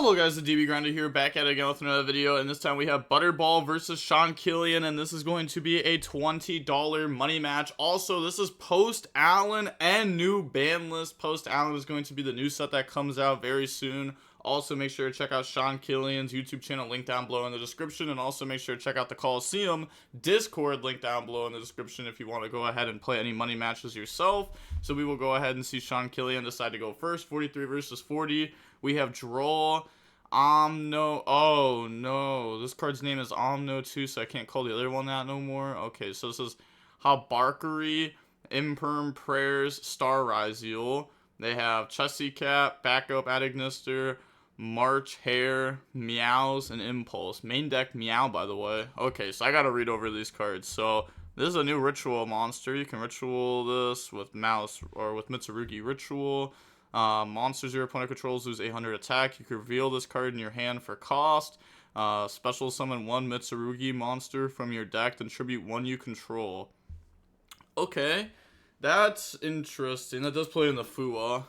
Hello guys, the DB Grinder here, back at it again with another video, and this time we have Butterball versus Sean Kilian, and this is going to be a $20 money match. Also, this is post ALIN and new ban list. Post ALIN is going to be the new set that comes out very soon. Also, make sure to check out Sean Kilian's YouTube channel, link down below in the description, and also make sure to check out the Coliseum Discord, link down below in the description if you want to go ahead and play any money matches yourself. So we will go ahead and see Sean Kilian decide to go first, 43 versus 40. We have Droll, Omno. Oh no, this card's name is Omno too, so I can't call the other one that no more. Okay, so this is Habarkari, Imperm, Prayers, Star Riziel. They have Chessy Cat, Backup, Adignister, March, Hair, Meows, and Impulse. Main deck Meow, by the way. Okay, so I gotta read over these cards. So this is a new ritual monster. You can ritual this with Mouse or with Mitsurugi ritual. Monsters your opponent controls lose 800 attack. You can reveal this card in your hand for cost. Special summon one Mitsurugi monster from your deck and tribute one you control. Okay, that's interesting. That does play in the Fua,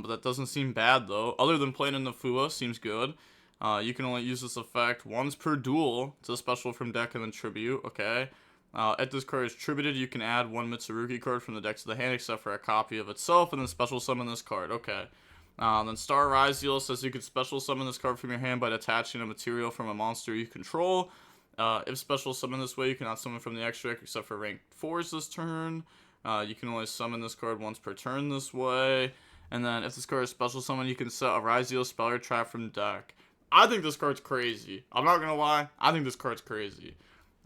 but that doesn't seem bad though. Other than playing in the Fua, seems good. You can only use this effect once per duel. It's a special from deck and then tribute. Okay. If this card is tributed, you can add one Mitsurugi card from the deck to the hand except for a copy of itself, and then special summon this card. Okay. Then Star Riziel says you can special summon this card from your hand by attaching a material from a monster you control. If special summon this way, you cannot summon from the extra deck except for rank 4s this turn. You can only summon this card once per turn this way. And then if this card is special summon, you can set a Riziel spell or trap from deck. I think this card's crazy. I'm not gonna lie. I think this card's crazy.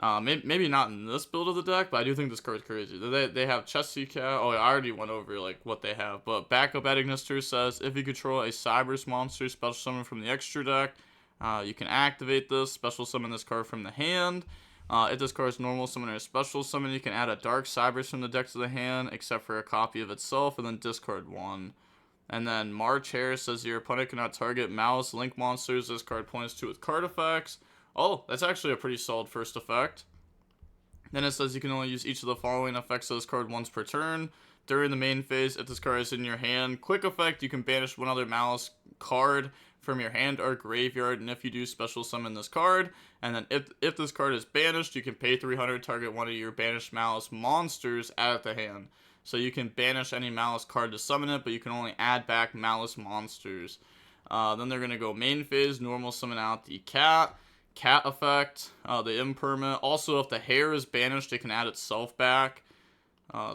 Maybe not in this build of the deck, but I do think this card's crazy. They have Chessy Cat. Oh, I already went over like what they have. But Backup Adignister says if you control a Cybers monster special summon from the extra deck, you can activate this, special summon this card from the hand. If this card is normal summon or special summon, you can add a Dark Cybers from the deck to the hand, except for a copy of itself, and then discard one. And then March Hair says your opponent cannot target Maliss Link monsters this card points to with card effects. Oh, that's actually a pretty solid first effect. Then it says you can only use each of the following effects of this card once per turn. During the main phase, if this card is in your hand, quick effect, you can banish one other Maliss card from your hand or graveyard, and if you do, special summon this card. And then if this card is banished, you can pay 300, target one of your banished Maliss monsters, add it to hand. So you can banish any Maliss card to summon it, but you can only add back Maliss monsters. Then they're going to go main phase, normal summon out the cat effect, the impermanent. Also, if the hair is banished, it can add itself back.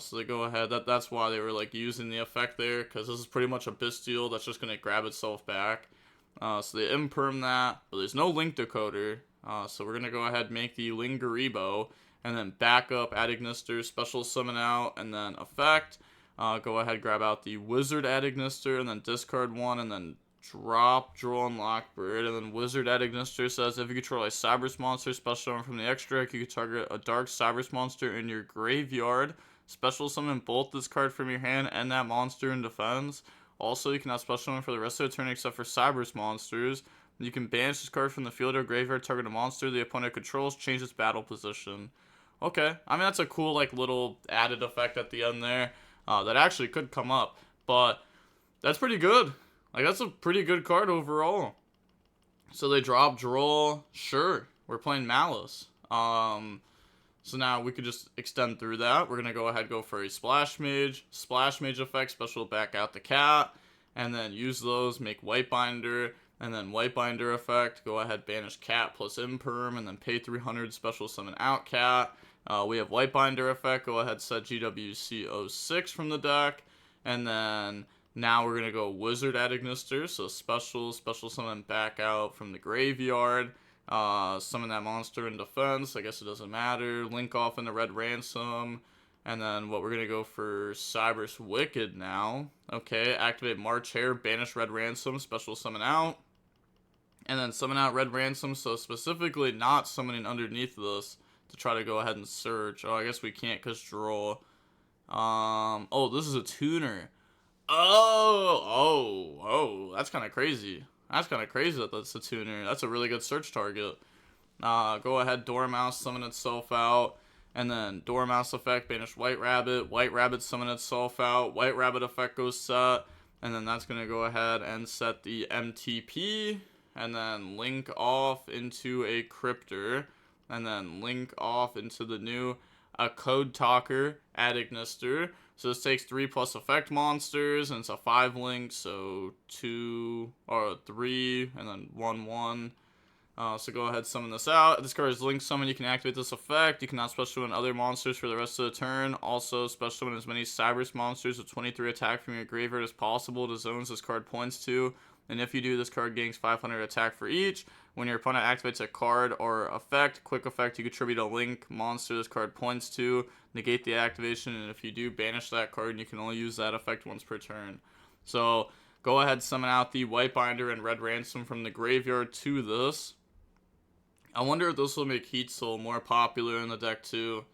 So they go ahead. That's why they were like using the effect there, because this is pretty much a bestial that's just going to grab itself back. So they imperm that, but there's no link decoder. So we're going to go ahead and make the Lingaribo, and then backup Adignister, special summon out, and then effect. Go ahead, grab out the Wizard Adignister, and then discard one, and then drop, draw, and Lockbird. And then Wizard Adignister says if you control a Cybers monster special summon from the extra deck, you can target a Dark Cybers monster in your graveyard. Special summon both this card from your hand and that monster in defense. Also, you cannot special summon for the rest of the turn except for Cybers monsters. You can banish this card from the field or graveyard, target a monster the opponent controls, change its battle position. Okay, I mean that's a cool like little added effect at the end there that actually could come up, but that's pretty good. Like, that's a pretty good card overall. So they drop Droll. Sure, we're playing Maliss. So now we could just extend through that. We're going to go ahead and go for a Splash Mage. Splash Mage effect, special back out the cat. And then use those, make White Binder. And then White Binder effect, go ahead, banish cat plus imperm. And then pay 300, special summon out cat. We have White Binder effect, go ahead, set GWC06 from the deck. And then now we're going to go Wizard Adignister, so special summon back out from the graveyard, summon that monster in defense, I guess it doesn't matter, link off into Red Ransom, and then what we're going to go for Cybers Wicked now. Okay, activate March Hair, banish Red Ransom, special summon out, and then summon out Red Ransom, so specifically not summoning underneath this to try to go ahead and search. Oh, I guess we can't because draw. Oh, this is a tuner. Oh, that's kind of crazy. That's kind of crazy that that's a tuner. That's a really good search target. Go ahead, Dormouse, summon itself out. And then Dormouse effect, banish White Rabbit. White Rabbit, summon itself out. White Rabbit effect goes set. And then that's going to go ahead and set the MTP. and then link off into a Cryptor, and then link off into the new a Code Talker at Ignister. So this takes 3 plus effect monsters, and it's a 5 link, so 2 or 3, and then 1/1. So go ahead, summon this out. If this card is link summon, you can activate this effect. You cannot special summon other monsters for the rest of the turn. Also, special summon as many Cybers monsters with 23 attack from your graveyard as possible to zones this card points to. And if you do, this card gains 500 attack for each. When your opponent activates a card or effect, quick effect, you contribute a link monster this card points to. Negate the activation, and if you do, banish that card, and you can only use that effect once per turn. So go ahead, summon out the White Binder and Red Ransom from the graveyard to this. I wonder if this will make Heat Soul more popular in the deck too.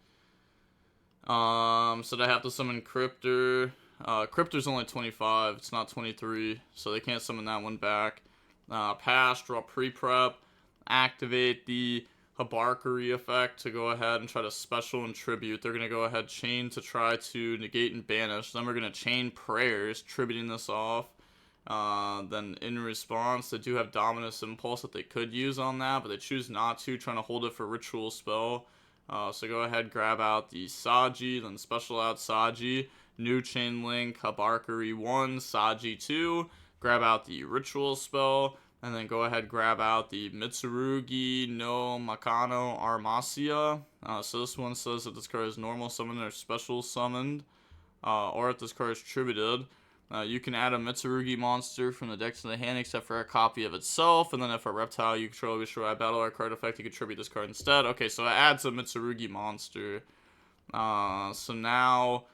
So they have to summon Cryptor. Cryptor's only 25, it's not 23, so they can't summon that one back. Pass, draw pre-prep, activate the Habarkari effect to go ahead and try to special and tribute. They're going to go ahead chain to try to negate and banish. Then we're going to chain prayers, tributing this off. Then in response, they do have Dominus Impulse that they could use on that, but they choose not to, trying to hold it for Ritual Spell. So go ahead, grab out the Saji, then special out Saji. New chain link, Habarkari 1, Saji 2. Grab out the Ritual Spell, and then go ahead, grab out the Mitsurugi no Makano Armasia. So this one says that this card is normal summoned or special summoned, or if this card is tributed. You can add a Mitsurugi monster from the deck to the hand except for a copy of itself, and then if a reptile you control destroy a battle or card effect, you contribute this card instead. Okay, so it adds a Mitsurugi monster. So now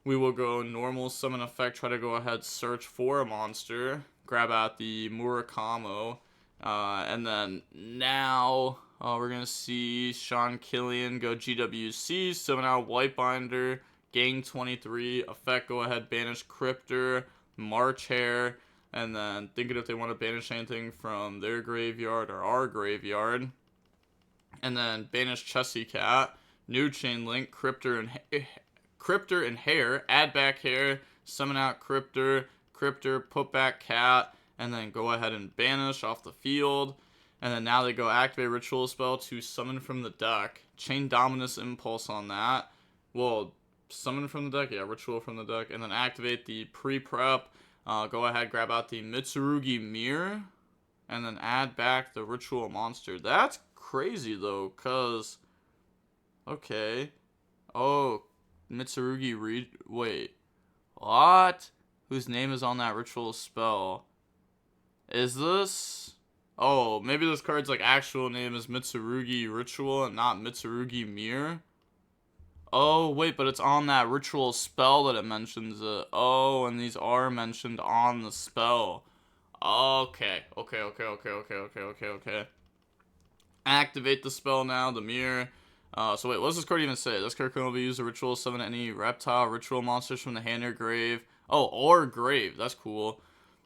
we will go normal summon effect, try to go ahead, search for a monster, grab out the Murakamo, and then now we're going to see Sean Kilian go GWC, summon out White Binder, gain 23, effect, go ahead, banish Cryptor, March Hare, and then thinking if they want to banish anything from their graveyard or our graveyard, and then banish Chessy Cat, new chain link, Cryptor and Hare, add back Hare, summon out Cryptor, put back Cat, and then go ahead and banish off the field. And then now they go activate Ritual Spell to summon from the deck. Chain Dominus Impulse on that. Well, summon from the deck? Yeah, Ritual from the deck. And then activate the pre-prep. Go ahead, grab out the Mitsurugi Mirror. And then add back the Ritual Monster. That's crazy, though, because... Okay. Oh, Mitsurugi wait. What? Whose name is on that Ritual Spell? Is this... Oh, maybe this card's like actual name is Mitsurugi Ritual and not Mitsurugi Mirror. Oh, wait, but it's on that Ritual Spell that it mentions it. Oh, and these are mentioned on the spell. Okay. Activate the spell now, the Mirror. So wait, what does this card even say? This card can only be used to Ritual summon any reptile, ritual monsters from the hand or grave. Oh, or grave. That's cool.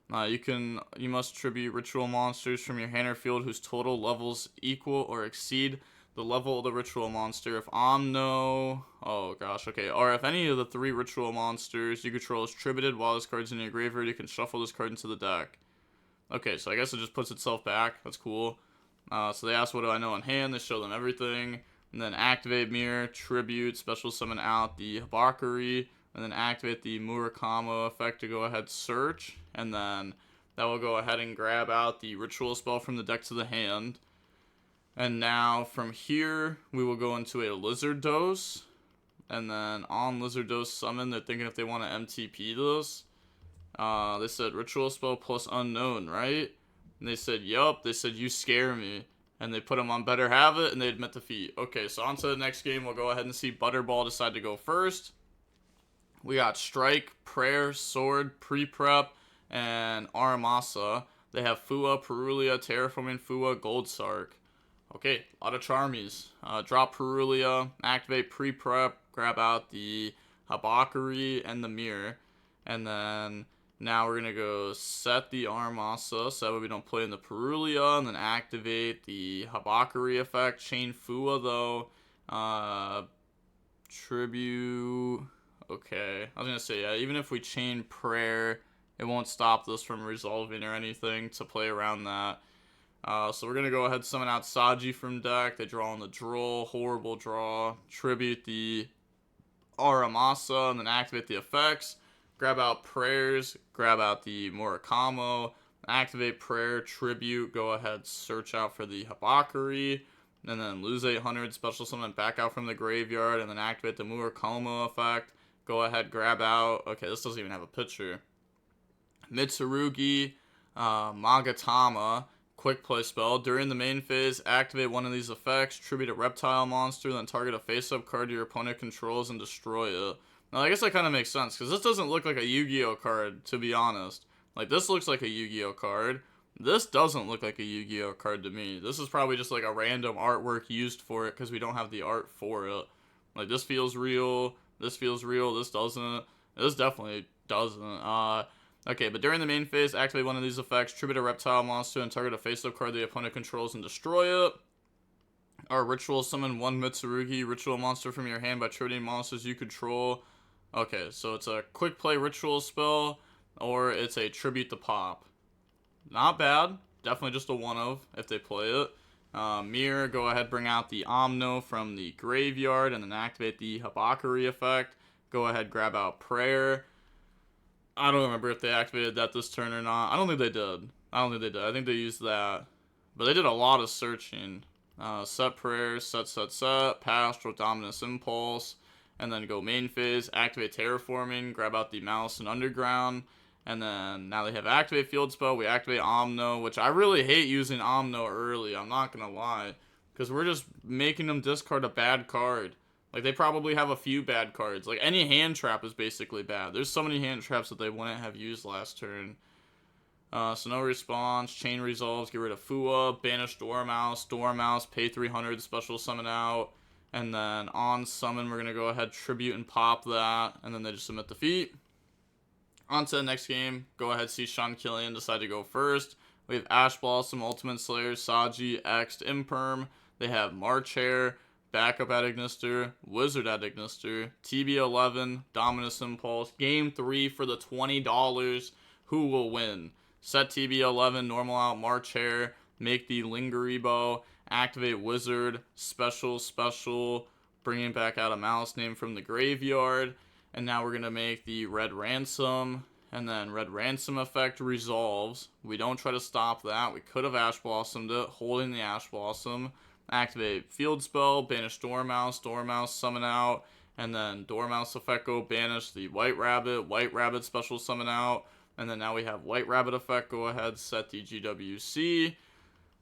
You must tribute ritual monsters from your hand or field whose total levels equal or exceed the level of the ritual monster. If Omno, oh gosh, okay, or if any of the 3 ritual monsters you control is tributed while this card's in your graveyard, you can shuffle this card into the deck. Okay, so I guess it just puts itself back. That's cool. So they ask what do I know on hand, they show them everything, and then activate Mirror, tribute, special summon out the Habarkari, and then activate the Murakamo effect to go ahead search, and then that will go ahead and grab out the Ritual Spell from the deck to the hand. And now from here, we will go into a Lizard Dose, and then on Lizard Dose summon, they're thinking if they want to MTP this. They said Ritual Spell plus Unknown, right? And they said, yup, they said you scare me. And they put them on Better Have It, and they admit defeat. Okay, so on to the next game, we'll go ahead and see Butterball decide to go first. We got Strike, Prayer, Sword, Pre-Prep, and Aramasa. They have Fua, Perulia, Terraforming Fua, Gold Sark. Okay, a lot of Charmies. Drop Perulia, activate Pre-Prep, grab out the Habarkari and the Mirror. And then now we're going to go set the Aramasa so that way we don't play in the Perulia. And then activate the Habarkari effect. Chain Fua though. Tribute... Okay, I was going to say, yeah, even if we chain Prayer, it won't stop this from resolving or anything to play around that. So we're going to go ahead and summon out Saji from deck. They draw on the draw. Horrible draw. Tribute the Aramasa and then activate the effects. Grab out Prayers. Grab out the Murakamo. Activate Prayer. Tribute. Go ahead, search out for the Habakuri. And then lose 800. Special summon back out from the graveyard. And then activate the Murakamo effect. Go ahead, grab out. Okay, this doesn't even have a picture. Mitsurugi, Magatama. Quick play spell. During the main phase, activate one of these effects, tribute a reptile monster, then target a face-up card your opponent controls and destroy it. Now, I guess that kind of makes sense, because this doesn't look like a Yu-Gi-Oh card, to be honest. Like, this looks like a Yu-Gi-Oh card. This doesn't look like a Yu-Gi-Oh card to me. This is probably just like a random artwork used for it, because we don't have the art for it. Like, this feels real. This feels real. This doesn't. This definitely doesn't. Okay, but during the main phase, activate one of these effects, tribute a reptile monster, and target a face-up card the opponent controls and destroy it. Or ritual summon one Mitsurugi ritual monster from your hand by tributing monsters you control. Okay, so it's a quick play ritual spell, or it's a tribute to pop. Not bad. Definitely just a one-of if they play it. Mirror, go ahead, bring out the Omno from the graveyard, and then activate the Habakuri effect. Go ahead, grab out Prayer. I don't remember if they activated that this turn or not. I don't think they did. I think they used that. But they did a lot of searching. Set Prayer, set, Pastoral Dominus Impulse, and then go main phase, activate Terraforming, grab out the Maliss and Underground, and then now they have activate Field Spell, we activate Omno, which I really hate using Omno early, I'm not gonna lie, because we're just making them discard a bad card. Like, they probably have a few bad cards. Like, any hand trap is basically bad. There's so many hand traps that they wouldn't have used last turn. So no response. Chain resolves. Get rid of Fua. Banish Dormouse. Pay 300. Special summon out. And then on summon, we're going to go ahead, tribute, and pop that. And then they just submit defeat. On to the next game. Go ahead, see Sean Killian decide to go first. We have Ash Blossom, Ultimate Slayer, Saji, X, Imperm. They have March Hare, Backup at Ignister, Wizard at Ignister, TB11, Dominus Impulse. Game 3 for the $20. Who will win? Set TB11, normal out March Hare, make the Lingeribo, activate Wizard, special, bringing back out a Maliss name from the graveyard. And now we're going to make the Red Ransom, and then Red Ransom effect resolves. We don't try to stop that. We could have Ash Blossomed it, holding the Ash Blossom. Activate Field Spell, banish Dormouse, summon out, and then Dormouse effect go banish the White Rabbit special summon out, and then now we have White Rabbit effect, go ahead, set the GWC.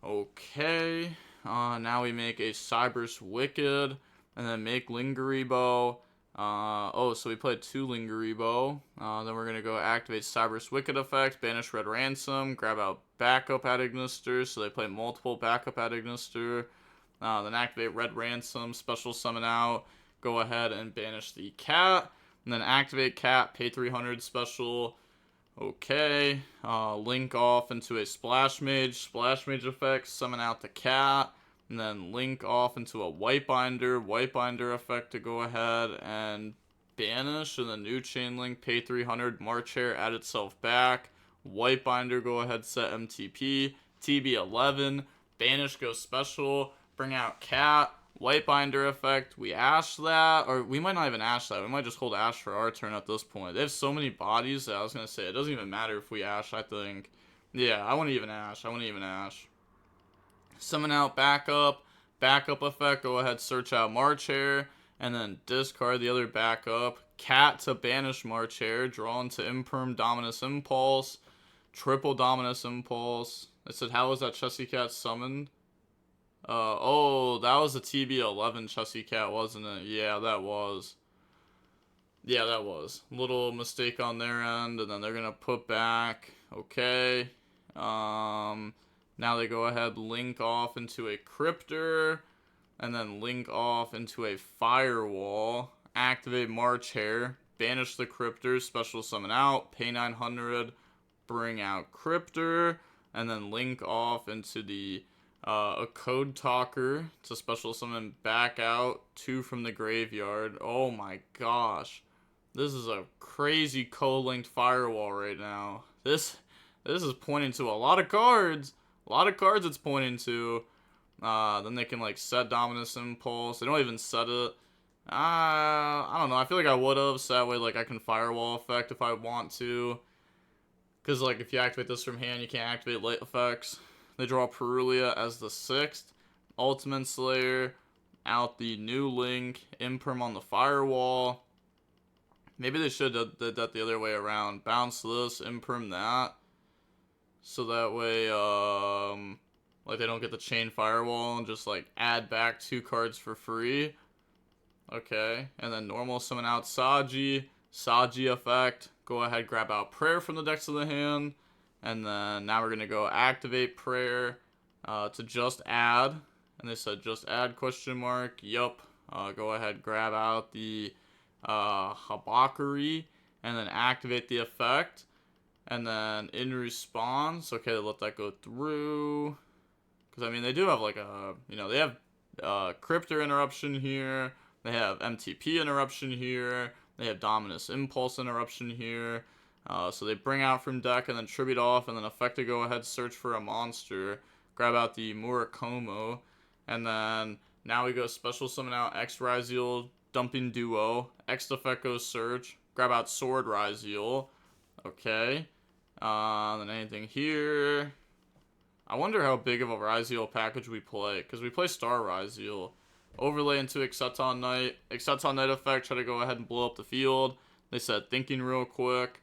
Okay, now we make a Cyberse Wicked, and then make Lingeribo. So we played 2 Lingeribo. Then we're going to go activate Cyberse Wicked effect, banish Red Ransom, grab out Backup at Ignister, so they play multiple Backup at Ignister. Then activate Red Ransom, special summon out, go ahead and banish the Cat, and then activate Cat, pay 300 special. Okay, link off into a Splash Mage effect, summon out the Cat, and then link off into a White Binder effect to go ahead and banish, and then new chain link, pay 300, March Hare, add itself back, White Binder, go ahead, set MTP, TB11, banish, go special, bring out Cat, White Binder effect, we Ash that, or we might not even Ash that, we might just hold Ash for our turn at this point. They have so many bodies that I was going to say, it doesn't even matter if we Ash, I think. Yeah, I wouldn't even Ash. Summon out Backup effect, go ahead, search out March Hare, and then discard the other Backup. Cat to banish March Hare, draw into Imperm Dominus Impulse, triple Dominus Impulse. I said, how was that Chessy Cat summoned? That was a TB11 Chessy Cat, wasn't it? Yeah, that was. Little mistake on their end, and then they're gonna put back. Okay. Now they go ahead, link off into a Cryptor, and then link off into a Firewall. Activate March Hare, banish the Cryptor, special summon out, pay 900, bring out Cryptor, and then link off into the a Code Talker to special summon back out 2 from the graveyard. Oh my gosh. This is a crazy co-linked Firewall right now. This is pointing to a lot of cards. A lot of cards it's pointing to. Then they can like set Dominus Impulse. They don't even set it. I don't know. I feel like I would have, so that way like I can Firewall effect if I want to. Because like if you activate this from hand, you can't activate late effects. They draw Perulia as the 6th. Ultimate Slayer. Out the new Link. Imperm on the Firewall. Maybe they should have did that the other way around. Bounce this, Imperm that. So that way, like they don't get the Chain Firewall and just like add back 2 cards for free. Okay, and then normal summon out Saji effect. Go ahead, grab out Prayer from the decks of the hand. And then now we're going to go activate Prayer to just add. And they said just add question mark. Yup. Go ahead, grab out the Habakuri and then activate the effect. And then in response, okay, let that go through. Because, I mean, they do have like a, you know, they have Cryptor Interruption here. They have MTP Interruption here. They have Dominus Impulse Interruption here. So they bring out from deck and then tribute off and then effect to go ahead, search for a monster. Grab out the Murakomo. And then now we go special summon out X Ryzeal, dumping Duo. X effect goes search. Grab out Sword Ryzeal. Okay. Then anything here. I wonder how big of a Ryzeal package we play. Because we play Star Ryzeal. Overlay into Exceton Knight. Exceton Knight effect, try to go ahead and blow up the field. They said thinking real quick.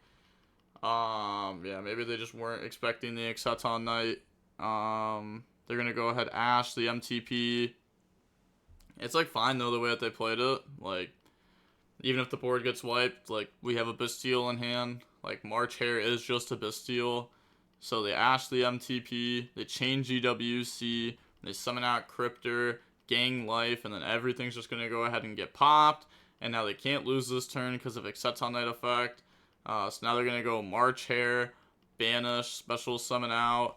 Yeah, maybe they just weren't expecting the Exceton Knight. They're going to go ahead Ash the MTP. It's like fine though the way that they played it. Like, even if the board gets wiped, like we have a Bastille in hand. Like March Hare is just a Bastille. So they Ash the MTP. They chain GWC. They summon out Cryptor. Gang life, and then everything's just going to go ahead and get popped. And now they can't lose this turn because of Exceton Knight effect. So now they're going to go March Hare, banish, special summon out,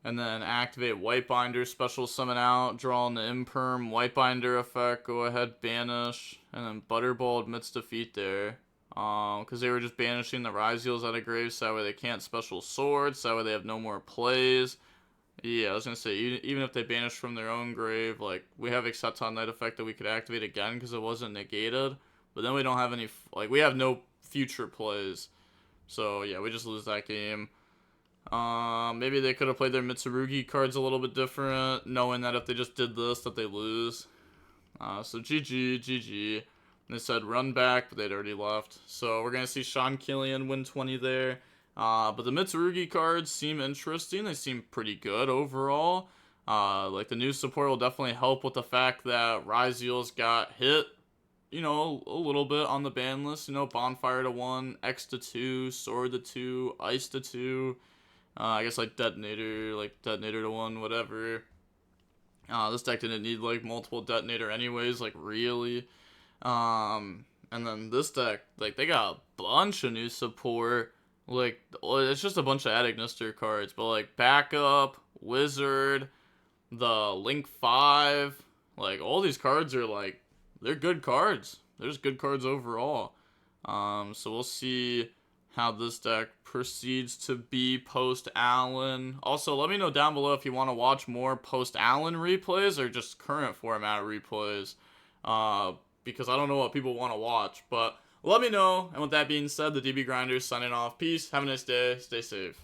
and then activate Whitebinder, special summon out, draw on the Imperm, Whitebinder effect, go ahead, banish, and then Butterball admits defeat there. Because they were just banishing the Ryzeals out of graves, so that way they can't special swords, so that way they have no more plays. Yeah, I was going to say, even if they banish from their own grave, like, we have Exceton Knight effect that we could activate again because it wasn't negated. But then we don't have any, like, we have no future plays. So, yeah, we just lose that game. Maybe they could have played their Mitsurugi cards a little bit different, knowing that if they just did this, that they lose. So, GG. They said run back, but they'd already left. So, we're going to see Sean Killian win 20 there. But the Mitsurugi cards seem interesting. They seem pretty good overall. Like the new support will definitely help with the fact that Ryzeal's got hit, you know, a little bit on the ban list. You know, Bonfire to 1, X to 2, Sword to 2, Ice to 2. I guess like Detonator to 1, whatever. This deck didn't need like multiple Detonator anyways, like really. And then this deck, like they got a bunch of new support. Like, it's just a bunch of Adagnister cards, but like Backup, Wizard, the Link 5, like all these cards are like, they're good cards. They're just good cards overall. So we'll see how this deck proceeds to be post ALIN. Also, let me know down below if you want to watch more post ALIN replays or just current format replays. Because I don't know what people want to watch, but let me know. And with that being said, the DB Grinders signing off. Peace. Have a nice day. Stay safe.